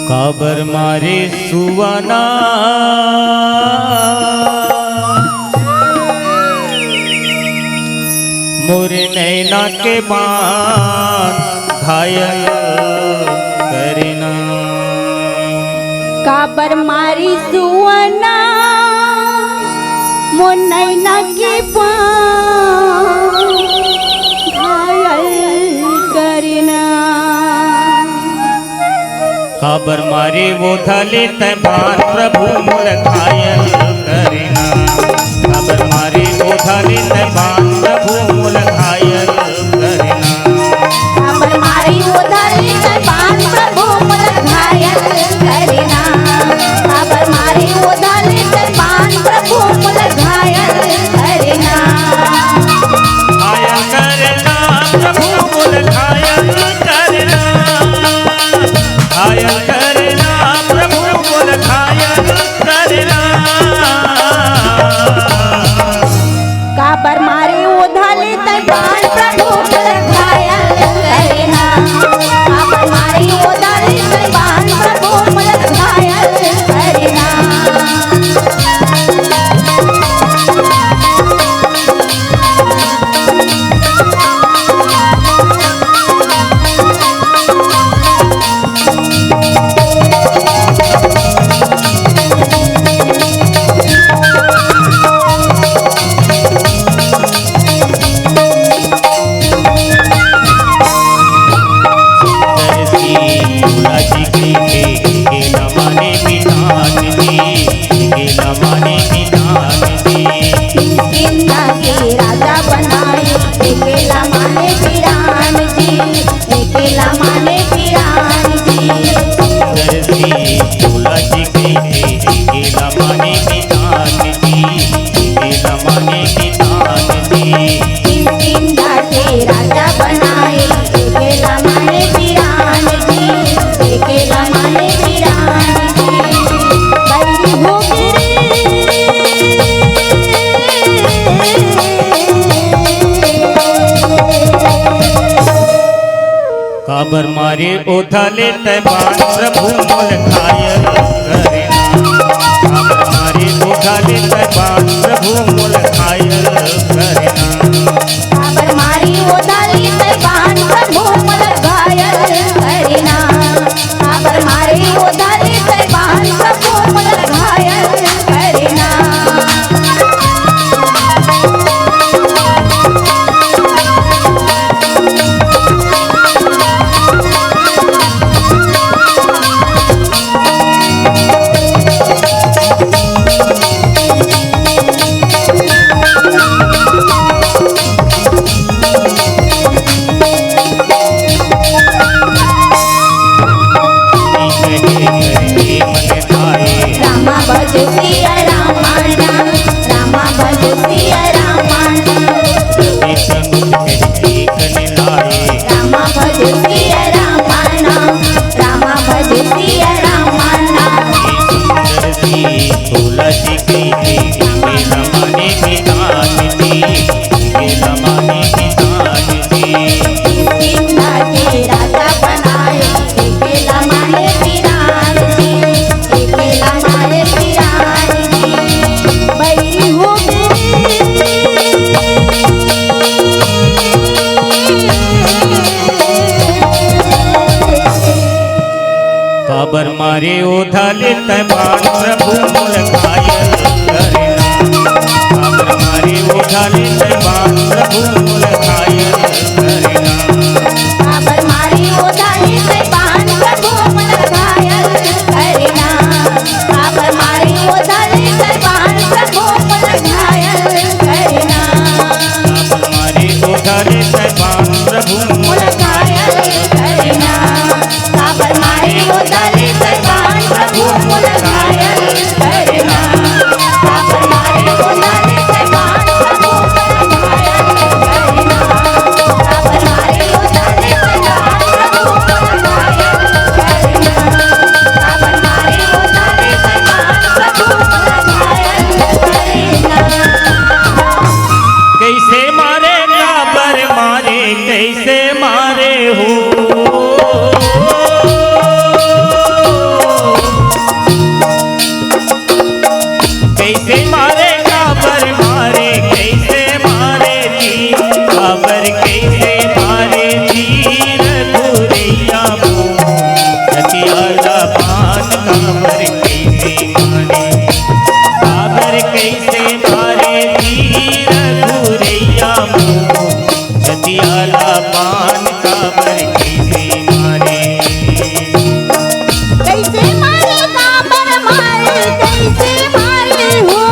काबर मारे सुवाना मोरे नैना के बान घायल करना। काबर मारी सुवना मोर नैना के बान घायल करना। काबर मारे वो धले तैबान प्रभु मोर घायल करना। काबर मारे वो धले तैबान प्रभु मोर घायल करना। काबर मारी वो धले तैबान प्रभु मोर घायल करना। काबर मारी वो धले तैबान प्रभु मोर घायल करना। घायल करना प्रभु मोर घायल करना। घायल करना प्रभु मोर घायल करना। काबर मारे वो धले तैबान प्रभु मोर घायल करना। काबर मारे वो धले तैबान प्रभु मोर घायल करना। काबर मारे ओधले तैबान प्रभु मोर घायल करना। काबर मारे ओधले तैबान प्रभु मोर घायल करना। काबर मारी वो धले तैबान प्रभु मोर घायल करना। काबर मारी वो धले तैबान प्रभु मोर घायल करना। रामा भज सिया रामा नाम, रामा भज सिया रामा नाम। रामा भज सिया रामा नाम, रामा भज सिया रामा नाम। किस्किंधा के राजा बनाए, एकेला माने पिरान जी, एकेला माने पिरान जी। बैरी हो काबर मारे ओधले तैबान प्रभु मोर घायल करना। काबर मारे ओधले तैबान प्रभु मोर घायल करना। काबर मारी वो धले तैबान प्रभु मोर घायल करना। काबर मारी वो धले तैबान प्रभु मोर घायल करना। काबर मारे ओधले तैबान प्रभु मोर घायल करना। काबर मारी वो धले तैबान प्रभु मोर घायल करना। काबर मारी वो धले तैबान प्रभु मोर घायल करना। काबर मारी वो धले तैबान प्रभु मोर घायल करना। काबर मारी वो धले तैबान प्रभु मोर घायल करना। कैसे मारे काबर मारे कैसे मारे हो। बाण काबर कैसे मारे। कैसे मारे काबर मारे कैसे मारे हो।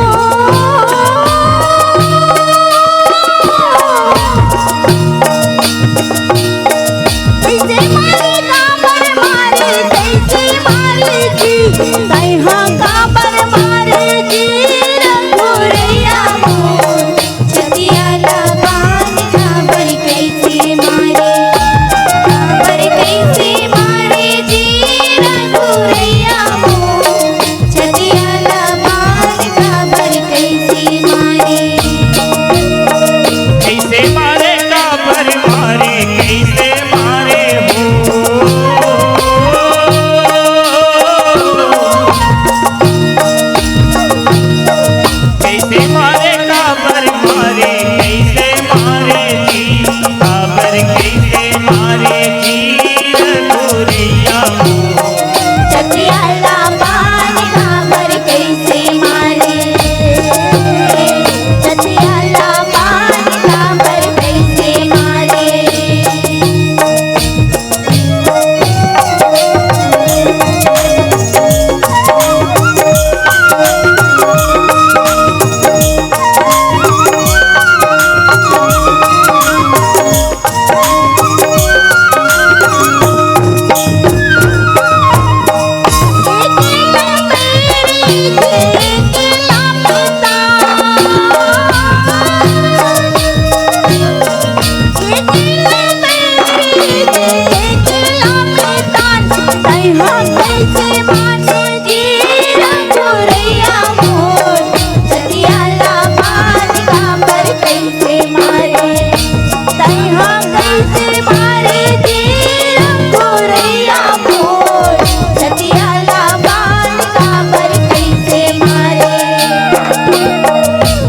कैसे मारे काबर मारे कैसे मारे जी तैहा काबर मारे जी रघुरैया मोर छतियाला बाण काबर कैसे मारे। काबर कैसे मारे जी रघुरैया मोर छतियाला बाण काबर कैसे मारे। कैसे मारे काबर मारे कैसे मारे हो। कैसे मारे काबर मारे कैसे मारे जी काबर कैसे मारे जी रघुरैया मोर। छतियाला बाण काबर कैसे मारे। छतियाला बाण काबर कैसे मारे।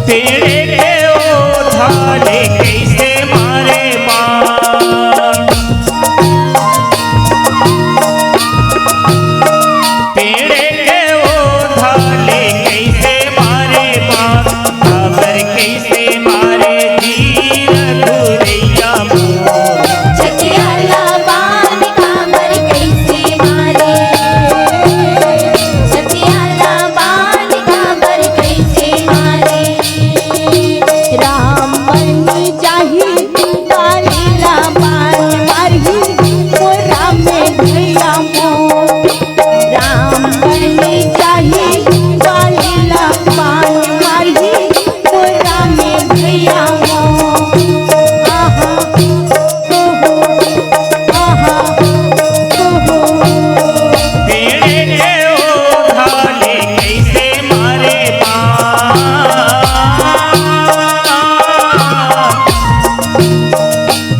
पेड़े के ओधाले कैसे मारे बाण। पेड़े के ओधाले कैसे मारे बाण काबर कैसे मारे जी रघुरैया मोर। छतियाला बाण काबर कैसे मारे। छतियाला बाण काबर कैसे मारे। राम बनी जाही कालीला बाण मारही मोरा में भैया मोर। राम बनी जाही कालीला बाण मारही मोरा में भैया मोर। आहा आहा पेड़े के ओधाले कैसे मारे बाण।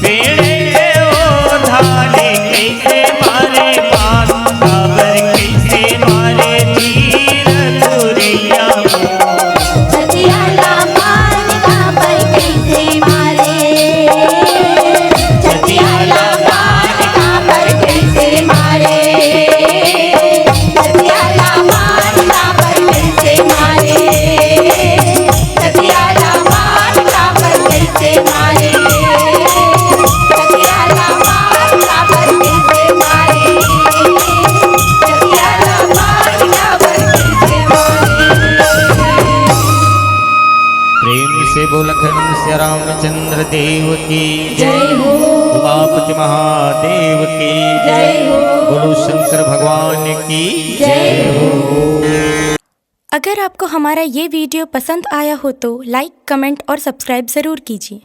पेड़े के ओधाले कैसे मारे बाण काबर कैसे मारे जी रघुरैया मोर। छतियाला बाण काबर कैसे मारे। छतियाला बाण काबर कैसे मारे। छतियाला बाण काबर कैसे मारे। छतियाला बाण काबर कैसे मारे। छतियाला बाण काबर कैसे मारे। छतियाला बाण काबर कैसे मारे। प्रेम से बोल खंड से रामचंद्र देव की जय हो। उमापति महादेव की जय हो। बोलो शंकर भगवान की जय हो। अगर आपको हमारा ये वीडियो पसंद आया हो तो लाइक, कमेंट और सब्सक्राइब ज़रूर कीजिए।